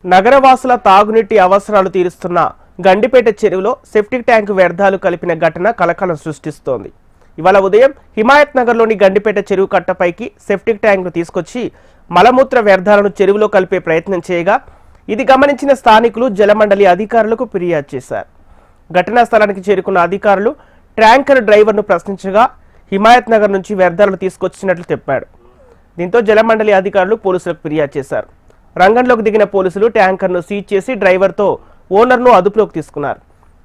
నగరవాసుల తాగునీటి అవసరాలు తీరుస్తున్న గండిపేట చెరువులో సెప్టిక్ ట్యాంకు వ్యర్థాలు కలిపిన ఘటన కలకలం సృష్టిస్తోంది. ఇవాళ ఉదయం హిమాయత్ నగర్లోని గండిపేట చెరువు కట్టపైకి సెప్టిక్ ట్యాంకును తీసుకొచ్చి మలమూత్ర వ్యర్థాలను చెరువులో కలిపే ప్రయత్నం చేయగా ఇది గమనించిన స్థానికులు జలమండలి అధికారులకు ఫిర్యాదు చేశారు. ఘటనా స్థలానికి చేరుకున్న అధికారులు ట్యాంకర్ డ్రైవర్ను ప్రశ్నించగా హిమాయత్ నగర్ నుంచి వ్యర్థాలను తీసుకొచ్చినట్లు చెప్పాడు. దీంతో జలమండలి అధికారులు పోలీసులకు ఫిర్యాదు చేశారు. రంగంలోకి దిగిన పోలీసులు ట్యాంకర్ను సీజ్ చేసి డ్రైవర్తో ఓనర్ను అదుపులోకి తీసుకున్నారు.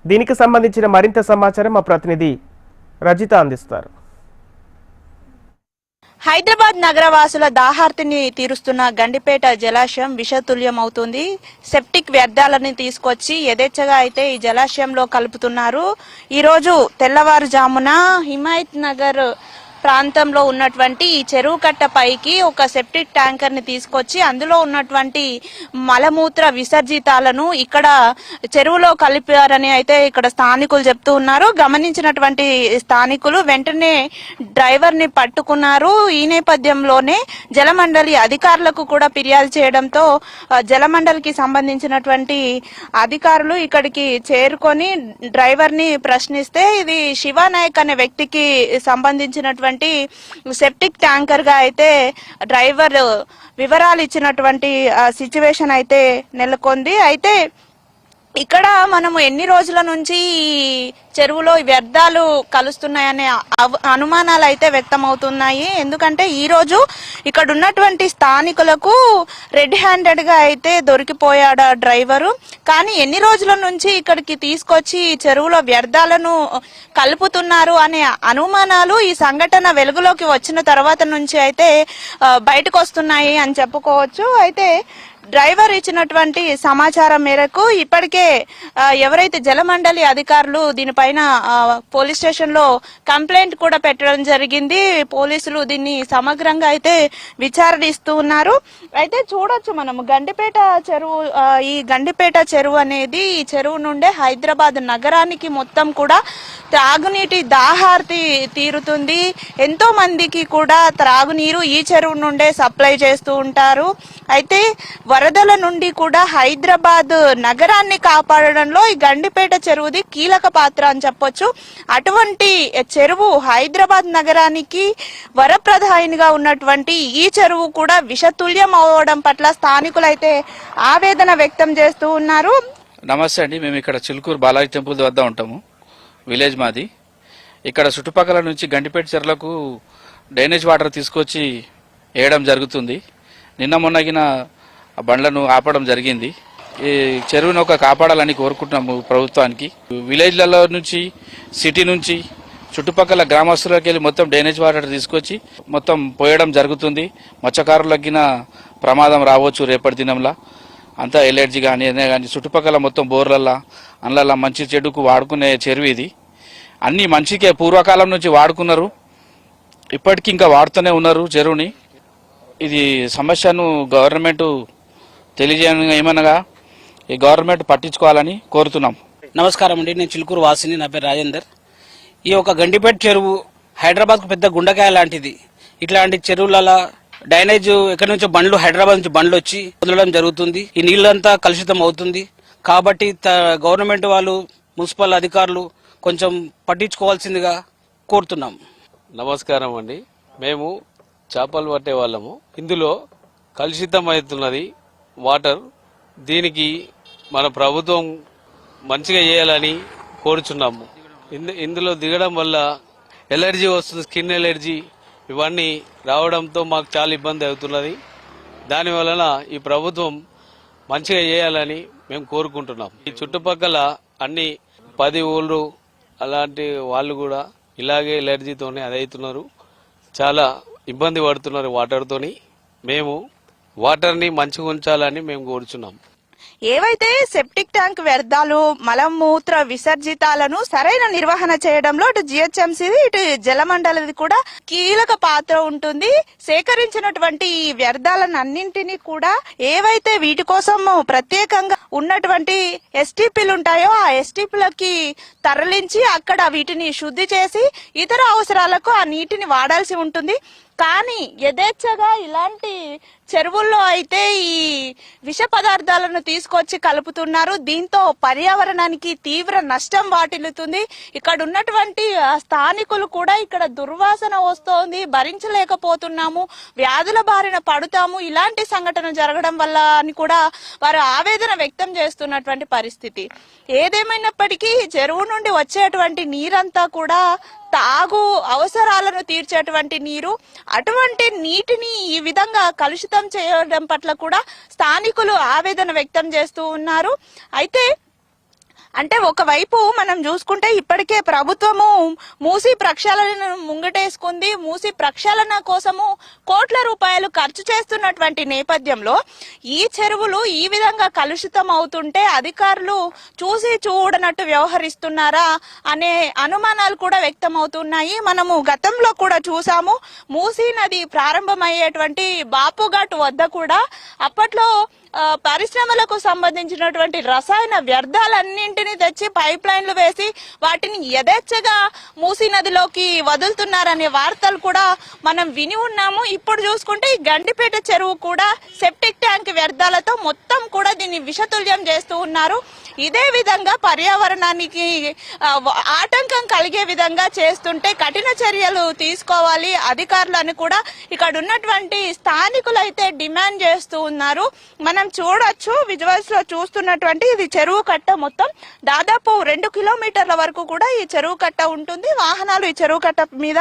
దీనికి సంబంధించిన మరింత సమాచారం మా ప్రతినిధి రజిత అందిస్తారు. హైదరాబాద్ నగరవాసుల దాహార్తిని తీరుస్తున్న గండిపేట జలాశయం విషతుల్యం అవుతుంది. సెప్టిక్ వ్యర్థాలని తీసుకొచ్చి యథేచ్ఛగా అయితే ఈ జలాశయంలో కలుపుతున్నారు. ఈ రోజు తెల్లవారుజామున హిమాయత్ నగర్ ప్రాంతంలో ఉన్నటువంటి ఈ చెరువు కట్ట పైకి ఒక సెప్టిక్ ట్యాంకర్ ని తీసుకొచ్చి అందులో ఉన్నటువంటి మలమూత్ర విసర్జితాలను ఇక్కడ చెరువులో కలిపారని అయితే ఇక్కడ స్థానికులు చెప్తూ ఉన్నారు. గమనించినటువంటి స్థానికులు వెంటనే డ్రైవర్ ని పట్టుకున్నారు. ఈ నేపథ్యంలోనే జలమండలి అధికారులకు కూడా ఫిర్యాదు చేయడంతో జలమండలికి సంబంధించినటువంటి అధికారులు ఇక్కడికి చేరుకొని డ్రైవర్ ని ప్రశ్నిస్తే ఇది శివానాయక్ అనే వ్యక్తికి సంబంధించినటువంటి సెప్టిక్ ట్యాంకర్ గా అయితే డ్రైవర్ వివరాలు ఇచ్చినటువంటి సిచ్యువేషన్ అయితే నెలకొంది. అయితే ఇక్కడ మనము ఎన్ని రోజుల నుంచి ఈ చెరువులో వ్యర్థాలు కలుస్తున్నాయనే అనుమానాలు అయితే వ్యక్తమవుతున్నాయి. ఎందుకంటే ఈ రోజు ఇక్కడ ఉన్నటువంటి స్థానికులకు రెడ్ హ్యాండెడ్ గా అయితే దొరికిపోయాడు డ్రైవరు. కానీ ఎన్ని రోజుల నుంచి ఇక్కడికి తీసుకొచ్చి చెరువులో వ్యర్థాలను కలుపుతున్నారు అనే అనుమానాలు ఈ సంఘటన వెలుగులోకి వచ్చిన తర్వాత నుంచి అయితే బయటకు వస్తున్నాయి అని చెప్పుకోవచ్చు. అయితే డ్రైవర్ ఇచ్చినటువంటి సమాచారం మేరకు ఇప్పటికే ఎవరైతే జలమండలి అధికారులు దీనిపైన పోలీస్ స్టేషన్ లో కంప్లైంట్ కూడా పెట్టడం జరిగింది. పోలీసులు దీన్ని సమగ్రంగా అయితే విచారణిస్తూ ఉన్నారు. అయితే చూడొచ్చు మనము గండిపేట చెరువు, ఈ గండిపేట చెరువు అనేది ఈ చెరువు నుండే హైదరాబాద్ నగరానికి మొత్తం కూడా త్రాగునీటి దాహార్తి తీరుతుంది. ఎంతో మందికి కూడా త్రాగునీరు ఈ చెరువు నుండే సప్లై చేస్తూ ఉంటారు. అయితే వరదల నుండి కూడా హైదరాబాద్ నగరాన్ని కాపాడడంలో ఈ గండిపేట చెరువుది కీలక పాత్ర అని చెప్పొచ్చు. అటువంటి చెరువు హైదరాబాద్ నగరానికి వరప్రదాయినిగా ఉన్నటువంటి ఈ చెరువు కూడా విషతుల్యం అవడం పట్ల స్థానికులు అయితే ఆవేదన వ్యక్తం చేస్తూ ఉన్నారు. నమస్తే అండి, మేము ఇక్కడ చిలుకూరు బాలాజీ టెంపుల్ వద్ద ఉంటాము. విలేజ్ మాది. ఇక్కడ చుట్టుపక్కల నుంచి గండిపేట చెరువులకు డ్రైనేజ్ వాటర్ తీసుకొచ్చి వేయడం జరుగుతుంది. నిన్న మొన్నగిన బండ్లను ఆపడం జరిగింది. ఈ చెరువును ఒక కాపాడాలని కోరుకుంటున్నాము ప్రభుత్వానికి. విలేజ్లలో నుంచి, సిటీ నుంచి, చుట్టుపక్కల గ్రామస్తులకి వెళ్ళి మొత్తం డ్రైనేజ్ వాటర్ తీసుకొచ్చి మొత్తం పోయడం జరుగుతుంది. మత్స్యకారులకి ప్రమాదం రావచ్చు రేపటి దినంలో. అంతా ఎలర్జీ కానీ ఏదైనా కానీ చుట్టుపక్కల మొత్తం బోర్లల్లా అందులో మంచి చెడుకు వాడుకునే చెరువు ఇది. అన్ని మంచికే పూర్వకాలం నుంచి వాడుకున్నారు, ఇప్పటికీ ఇంకా వాడుతూనే ఉన్నారు చెరువుని. ఇది సమస్యను గవర్నమెంట్ తెలియజేయడం ఏమనగా ఈ గవర్నమెంట్ పట్టించుకోవాలని కోరుతున్నాం. నమస్కారం అండి, నేను చిలుకూరు వాసిని, నా పేరు రాజేందర్. ఈ యొక్క గండిపేట చెరువు హైదరాబాద్కు పెద్ద గుండకాయ లాంటిది. ఇట్లాంటి చెరువులలో డ్రైనేజ్ ఎక్కడి నుంచో బండ్లు, హైదరాబాద్ నుంచి బండ్లు వచ్చి వదలడం జరుగుతుంది. ఈ నీళ్ళంతా కలుషితం అవుతుంది. కాబట్టి గవర్నమెంట్ వాళ్ళు, మున్సిపల్ అధికారులు కొంచెం పట్టించుకోవాల్సిందిగా కోరుతున్నాం. నమస్కారం అండి, మేము చేపలు పట్టే వాళ్ళము. ఇందులో కలుషితం అవుతున్నది వాటర్. దీనికి మన ప్రభుత్వం మంచిగా చేయాలని కోరుచున్నాము. ఇందులో దిగడం వల్ల ఎలర్జీ వస్తుంది, స్కిన్ ఎలర్జీ ఇవన్నీ రావడంతో మాకు చాలా ఇబ్బంది అవుతున్నది. దాని వలన ఈ ప్రభుత్వం మంచిగా చేయాలని మేము కోరుకుంటున్నాం. ఈ చుట్టుపక్కల అన్ని 10 ఊళ్ళు అలాంటి వాళ్ళు కూడా ఇలాగే ఎలర్జీతోనే అదవుతున్నారు, చాలా ఇబ్బంది పడుతున్నారు వాటర్తోని. మేము వాటర్ని మంచిగా ఉంచాలని మేము కోరుచున్నాం. ఏవైతే సెప్టిక్ ట్యాంక్ వ్యర్థాలు, మలమూత్ర విసర్జితాలను సరైన నిర్వహణ చేయడంలో ఇటు జిహెచ్ఎంసీ, ఇటు జలమండలిది కూడా కీలక పాత్ర ఉంటుంది. సేకరించినటువంటి ఈ వ్యర్థాలను అన్నింటినీ కూడా ఏవైతే వీటి కోసం ప్రత్యేకంగా ఉన్నటువంటి ఎస్టీపీలు ఉంటాయో ఆ ఎస్టీపీలకి తరలించి అక్కడ వీటిని శుద్ధి చేసి ఇతర అవసరాలకు ఆ నీటిని వాడాల్సి ఉంటుంది. కానీ యథేచ్ఛగా ఇలాంటి చెరువుల్లో అయితే ఈ విష పదార్థాలను తీసుకొచ్చి కలుపుతున్నారు. దీంతో పర్యావరణానికి తీవ్ర నష్టం వాటిల్లుతుంది. ఇక్కడ ఉన్నటువంటి స్థానికులు కూడా ఇక్కడ దుర్వాసన వస్తోంది, భరించలేకపోతున్నాము, వ్యాధుల బారిన పడుతాము, ఇలాంటి సంఘటన జరగడం వల్ల అని కూడా వారు ఆవేదన వ్యక్తం చేస్తున్నటువంటి పరిస్థితి. ఏదేమైనప్పటికీ చెరువు నుండి వచ్చేటువంటి నీరంతా కూడా తాగు అవసరాలను తీర్చేటువంటి నీరు. అటువంటి నీటిని ఈ విధంగా కలుషితం చేయడం పట్ల కూడా స్థానికులు ఆవేదన వ్యక్తం చేస్తూ ఉన్నారు. అయితే ఒకవైపు మనం చూసుకుంటే ఇప్పటికే ప్రభుత్వము మూసీ ప్రక్షాళనను ముంగటేసుకుంది. మూసీ ప్రక్షాళన కోసము కోట్ల రూపాయలు ఖర్చు చేస్తున్నటువంటి నేపథ్యంలో ఈ చెరువులు ఈ విధంగా కలుషితం అవుతుంటే అధికారులు చూసి చూడనట్టు వ్యవహరిస్తున్నారా అనే అనుమానాలు కూడా వ్యక్తం అవుతున్నాయి. మనము గతంలో కూడా చూసాము, మూసీ నది ప్రారంభమయ్యేటువంటి బాపుఘాట్ వద్ద కూడా అప్పట్లో పరిశ్రమలకు సంబంధించినటువంటి రసాయన వ్యర్థాలన్నింటినీ తెచ్చి పైప్ లైన్లు వేసి వాటిని యథేచ్ఛగా మూసీ నదిలోకి వదులుతున్నారనే వార్తలు కూడా మనం విని ఉన్నాము. ఇప్పుడు చూసుకుంటే ఈ గండిపేట చెరువు కూడా సెప్టిక్ ట్యాంక్ వ్యర్థాలతో మొత్తం కూడా దీన్ని విషతుల్యం చేస్తూ ఉన్నారు. ఇదే విధంగా పర్యావరణానికి ఆటంకం కలిగే విధంగా చేస్తుంటే కఠిన చర్యలు తీసుకోవాలి అధికారులు అని కూడా ఇక్కడ ఉన్నటువంటి స్థానికులు అయితే డిమాండ్ చేస్తూ ఉన్నారు. మనం చూడొచ్చు, విజువల్స్ లో చూస్తున్నటువంటి ఇది చెరువు కట్ట మొత్తం దాదాపు 2 కిలోమీటర్ల వరకు కూడా ఈ చెరువు కట్ట ఉంటుంది. వాహనాలు ఈ చెరువు కట్ట మీద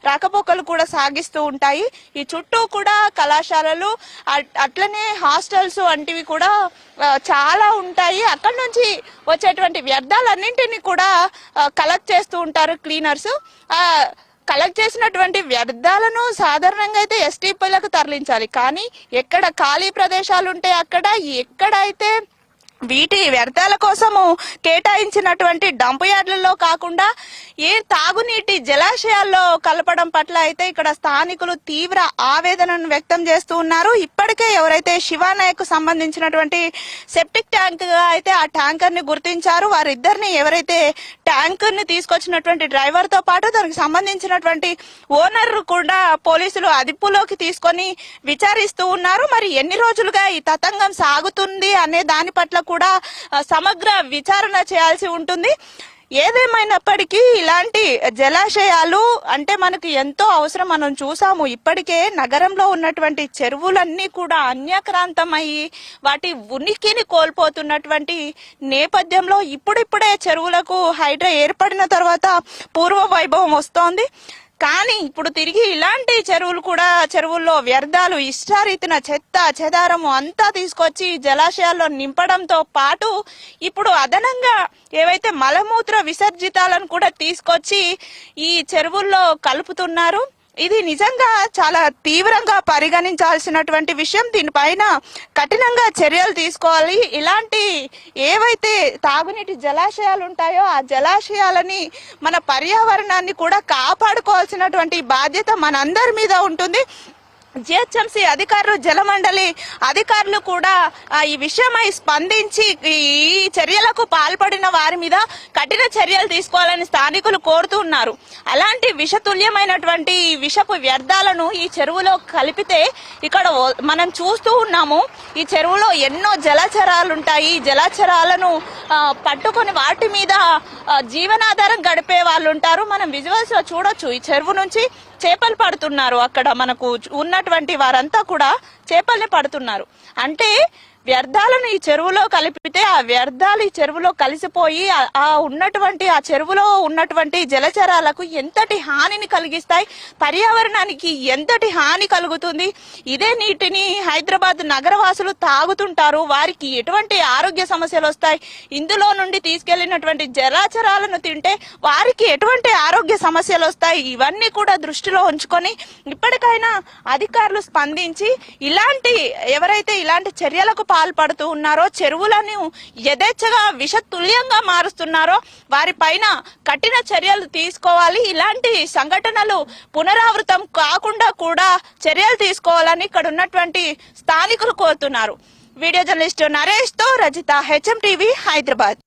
రాకపోకలు కూడా సాగిస్తూ ఉంటాయి. ఈ చుట్టూ కూడా కళాశాలలు అట్లనే హాస్టల్స్ వంటివి కూడా చాలా ఉంటాయి. అక్కడ నుంచి వచ్చేటువంటి వ్యర్థాలన్నింటినీ కూడా కలెక్ట్ చేస్తూ ఉంటారు క్లీనర్స్. కలెక్ట్ చేసినటువంటి వ్యర్థాలను సాధారణంగా అయితే ఎస్టీపీలకు తరలించాలి. కానీ ఎక్కడ ఖాళీ ప్రదేశాలు ఉంటే అక్కడ, ఎక్కడైతే వీటి వ్యర్థాల కోసము కేటాయించినటువంటి డంప్ యార్డులలో కాకుండా ఏ తాగునీటి జలాశయాల్లో కలపడం పట్ల అయితే ఇక్కడ స్థానికులు తీవ్ర ఆవేదనను వ్యక్తం చేస్తూ ఉన్నారు. ఇప్పటికే ఎవరైతే శివానాయక్ సంబంధించినటువంటి సెప్టిక్ ట్యాంక్ గా అయితే ఆ ట్యాంకర్ ని గుర్తించారు. వారిద్దరిని ఎవరైతే ట్యాంకర్ ని తీసుకొచ్చినటువంటి డ్రైవర్ తో పాటు దానికి సంబంధించినటువంటి ఓనర్ కూడా పోలీసులు అదుపులోకి తీసుకొని విచారిస్తూ ఉన్నారు. మరి ఎన్ని రోజులుగా ఈ తతంగం సాగుతుంది అనే దాని పట్ల కూడా సమగ్ర విచారణ చేయాల్సి ఉంటుంది. ఏదేమైనప్పటికీ ఇలాంటి జలాశయాలు మనకు ఎంతో అవసరం. మనం చూసాము, ఇప్పటికే నగరంలో ఉన్నటువంటి చెరువులన్నీ కూడా అన్యక్రాంతమయ్యి వాటి ఉనికిని కోల్పోతున్నటువంటి నేపథ్యంలో ఇప్పుడిప్పుడే చెరువులకు హైడ్రా ఏర్పడిన తర్వాత పూర్వ వైభవం వస్తోంది. కానీ ఇప్పుడు తిరిగి ఇలాంటి చెరువుల్లో వ్యర్థాలు ఇష్టారీతిన చెత్త చెదారము అంతా తీసుకొచ్చి జలాశయాల్లో నింపడంతో పాటు ఇప్పుడు అదనంగా ఏవైతే మలమూత్ర విసర్జితాలను కూడా తీసుకొచ్చి ఈ చెరువుల్లో కలుపుతున్నారు. ఇది నిజంగా చాలా తీవ్రంగా పరిగణించాల్సినటువంటి విషయం. దీనిపైన కఠినంగా చర్యలు తీసుకోవాలి. ఇలాంటి ఏవైతే తాగునీటి జలాశయాలు ఉంటాయో ఆ జలాశయాలని, మన పర్యావరణాన్ని కూడా కాపాడుకోవాల్సినటువంటి బాధ్యత మనందరి మీద ఉంటుంది. జిహెచ్ఎంసీ అధికారులు, జలమండలి అధికారులు కూడా ఈ విషయమై స్పందించి ఈ చర్యలకు పాల్పడిన వారి మీద కఠిన చర్యలు తీసుకోవాలని స్థానికులు కోరుతూ ఉన్నారు. అలాంటి విషతుల్యమైనటువంటి విషపు వ్యర్థాలను ఈ చెరువులో కలిపితే ఇక్కడ మనం చూస్తూ ఉన్నాము. ఈ చెరువులో ఎన్నో జలచరాలు ఉంటాయి. జలచరాలను పట్టుకొని వాటి మీద జీవనాధారం గడిపే వాళ్ళు ఉంటారు. మనం విజువల్స్ లో చూడొచ్చు, ఈ చెరువు నుంచి చేపలు పడుతున్నారు. అక్కడ మనకు ఉన్నటువంటి వారంతా కూడా చేపల్ని పడుతున్నారు. అంటే వ్యర్థాలను ఈ చెరువులో కలిపితే ఆ వ్యర్థాలు ఈ చెరువులో కలిసిపోయి ఆ చెరువులో ఉన్నటువంటి జలచరాలకు ఎంతటి హానిని కలిగిస్తాయి, పర్యావరణానికి ఎంతటి హాని కలుగుతుంది. ఇదే నీటిని హైదరాబాద్ నగరవాసులు తాగుతుంటారు. వారికి ఎటువంటి ఆరోగ్య సమస్యలు వస్తాయి, ఇందులో నుండి తీసుకెళ్లినటువంటి జలచరాలను తింటే వారికి ఎటువంటి ఆరోగ్య సమస్యలు వస్తాయి. ఇవన్నీ కూడా దృష్టిలో ఉంచుకొని ఇప్పటికైనా అధికారులు స్పందించి ఎవరైతే ఇలాంటి చర్యలకు పాల్పడుతూ ఉన్నారో, చెరువులను యథేచ్ఛగా విషతుల్యంగా మారుస్తున్నారో వారిపైన కఠిన చర్యలు తీసుకోవాలి. ఇలాంటి సంఘటనలు పునరావృతం కాకుండా కూడా చర్యలు తీసుకోవాలని ఇక్కడ ఉన్నటువంటి స్థానికులు కోరుతున్నారు. వీడియో జర్నలిస్ట్ నరేష్ తో రజిత, హెచ్ఎం టీవీ, హైదరాబాద్.